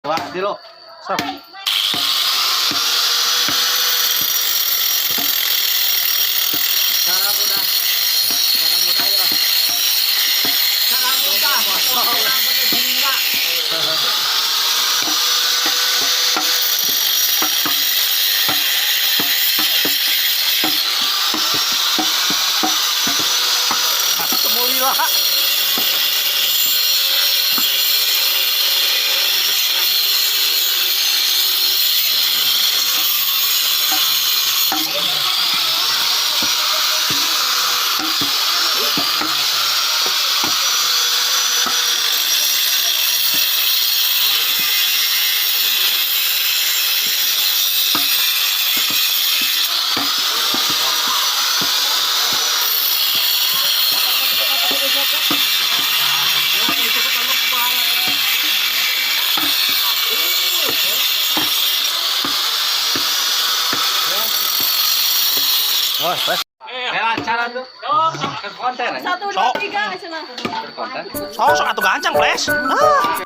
Wah, dilo. Sok. Cara mudah. Cara mudah ya. Cara mudah. Orang pakai bunga. Semuli lah. Oh, pas. Kaya cara tuh. Ke konten ya. 1, 2, 3 aja lah. Ke konten. Sosok atuh gancang, Pres. Ah.